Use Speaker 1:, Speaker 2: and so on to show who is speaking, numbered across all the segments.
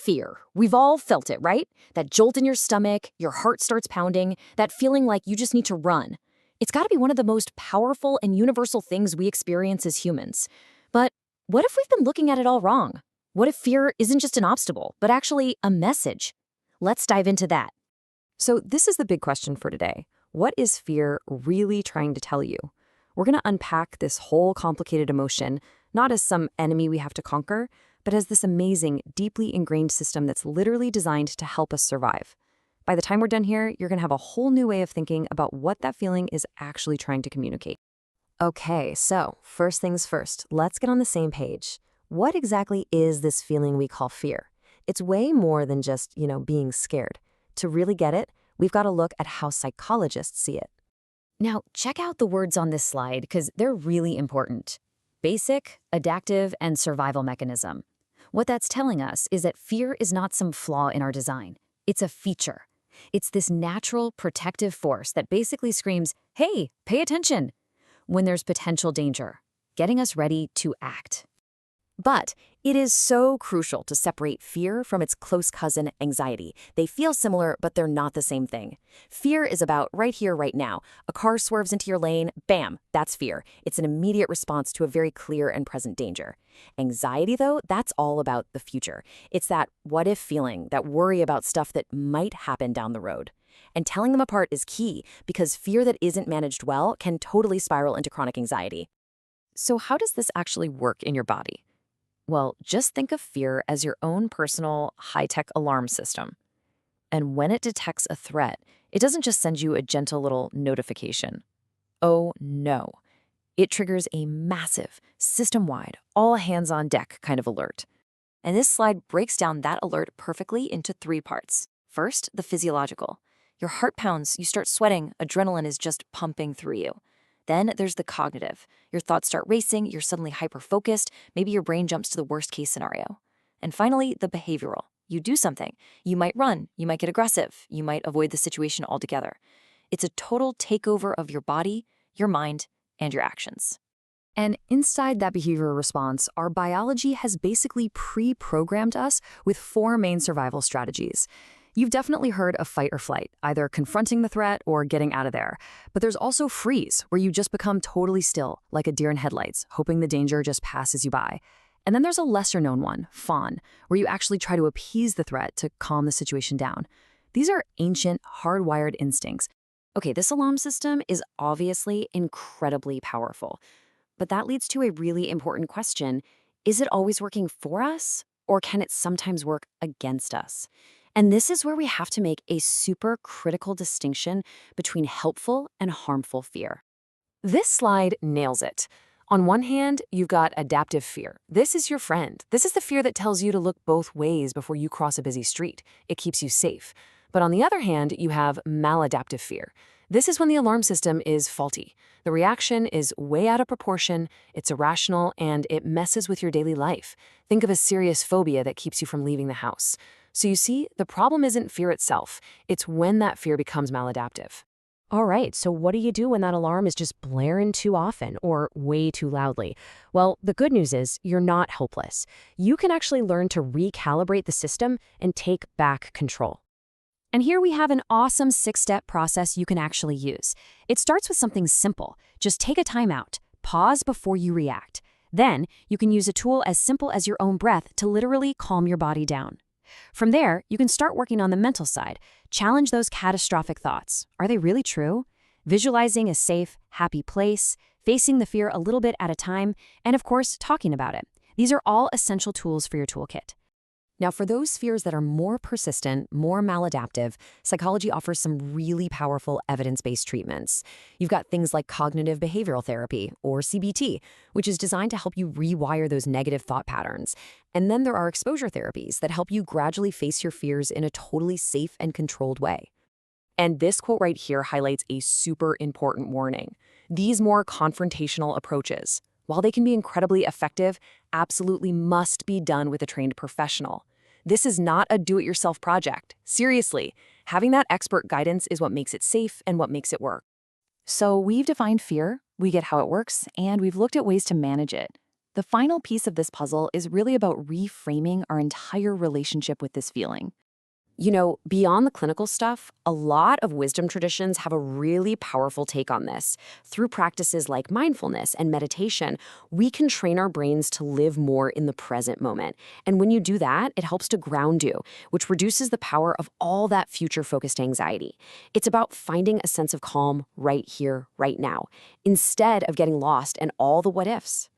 Speaker 1: Fear. We've all felt it, right? That jolt in your stomach, your heart starts pounding, that feeling like you just need to run. It's got to be one of the most powerful and universal things we experience as humans. But what if we've been looking at it all wrong? What if fear isn't just an obstacle, but actually a message? Let's dive into that.
Speaker 2: So this is the big question for today. What is fear really trying to tell you? We're going to unpack this whole complicated emotion, not as some enemy we have to conquer, but as this amazing, deeply ingrained system that's literally designed to help us survive. By the time we're done here, you're going to have a whole new way of thinking about what that feeling is actually trying to communicate. Okay, so first things first, let's get on the same page. What exactly is this feeling we call fear? It's way more than just, being scared. To really get it, we've got to look at how psychologists see it.
Speaker 1: Now, check out the words on this slide because they're really important. Basic, adaptive, and survival mechanism. What that's telling us is that fear is not some flaw in our design. It's a feature. It's this natural protective force that basically screams, "Hey, pay attention," when there's potential danger, getting us ready to act.
Speaker 2: But it is so crucial to separate fear from its close cousin, anxiety. They feel similar, but they're not the same thing. Fear is about right here, right now. A car swerves into your lane, bam, that's fear. It's an immediate response to a very clear and present danger. Anxiety, though, that's all about the future. It's that what-if feeling, that worry about stuff that might happen down the road. And telling them apart is key, because fear that isn't managed well can totally spiral into chronic anxiety. So how does this actually work in your body? Well, just think of fear as your own personal high-tech alarm system. And when it detects a threat, it doesn't just send you a gentle little notification. Oh, no. It triggers a massive, system-wide, all-hands-on-deck kind of alert. And this slide breaks down that alert perfectly into 3 parts. First, the physiological. Your heart pounds, you start sweating, adrenaline is just pumping through you. Then there's the cognitive. Your thoughts start racing, you're suddenly hyper-focused, maybe your brain jumps to the worst-case scenario. And finally, the behavioral. You do something. You might run, you might get aggressive, you might avoid the situation altogether. It's a total takeover of your body, your mind, and your actions. And inside that behavioral response, our biology has basically pre-programmed us with 4 main survival strategies. You've definitely heard of fight or flight, either confronting the threat or getting out of there. But there's also freeze, where you just become totally still, like a deer in headlights, hoping the danger just passes you by. And then there's a lesser-known one, fawn, where you actually try to appease the threat to calm the situation down. These are ancient, hardwired instincts. Okay, this alarm system is obviously incredibly powerful. But that leads to a really important question. Is it always working for us, or can it sometimes work against us? And this is where we have to make a super critical distinction between helpful and harmful fear. This slide nails it. On one hand, you've got adaptive fear. This is your friend. This is the fear that tells you to look both ways before you cross a busy street. It keeps you safe. But on the other hand, you have maladaptive fear. This is when the alarm system is faulty. The reaction is way out of proportion, it's irrational, and it messes with your daily life. Think of a serious phobia that keeps you from leaving the house. So you see, the problem isn't fear itself. It's when that fear becomes maladaptive.
Speaker 3: All right, so what do you do when that alarm is just blaring too often or way too loudly? Well, the good news is you're not hopeless. You can actually learn to recalibrate the system and take back control. And here we have an awesome 6-step process you can actually use. It starts with something simple. Just take a time out. Pause before you react. Then you can use a tool as simple as your own breath to literally calm your body down. From there, you can start working on the mental side. Challenge those catastrophic thoughts. Are they really true? Visualizing a safe, happy place, facing the fear a little bit at a time, and of course, talking about it. These are all essential tools for your toolkit.
Speaker 2: Now, for those fears that are more persistent, more maladaptive, psychology offers some really powerful evidence-based treatments. You've got things like cognitive behavioral therapy, or CBT, which is designed to help you rewire those negative thought patterns. And then there are exposure therapies that help you gradually face your fears in a totally safe and controlled way. And this quote right here highlights a super important warning. These more confrontational approaches, while they can be incredibly effective, absolutely must be done with a trained professional. This is not a do-it-yourself project. Seriously, having that expert guidance is what makes it safe and what makes it work. So we've defined fear, we get how it works, and we've looked at ways to manage it.
Speaker 4: The final piece of this puzzle is really about reframing our entire relationship with this feeling.
Speaker 3: You know, beyond the clinical stuff, a lot of wisdom traditions have a really powerful take on this. Through practices like mindfulness and meditation, we can train our brains to live more in the present moment. And when you do that, it helps to ground you, which reduces the power of all that future-focused anxiety. It's about finding a sense of calm right here, right now, instead of getting lost in all the what-ifs.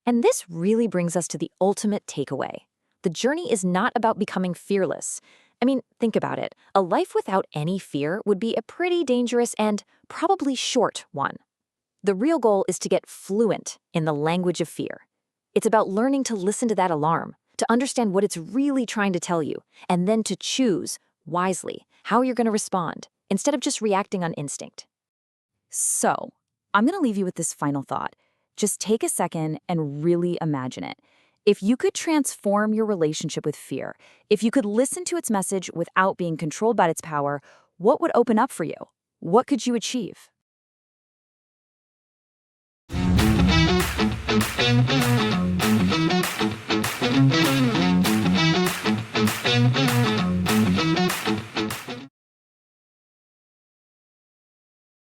Speaker 1: And this really brings us to the ultimate takeaway. The journey is not about becoming fearless. I mean, think about it. A life without any fear would be a pretty dangerous and probably short one. The real goal is to get fluent in the language of fear. It's about learning to listen to that alarm, to understand what it's really trying to tell you, and then to choose, wisely, how you're going to respond, instead of just reacting on instinct. So, I'm going to leave you with this final thought. Just take a second and really imagine it. If you could transform your relationship with fear, if you could listen to its message without being controlled by its power, what would open up for you? What could you achieve?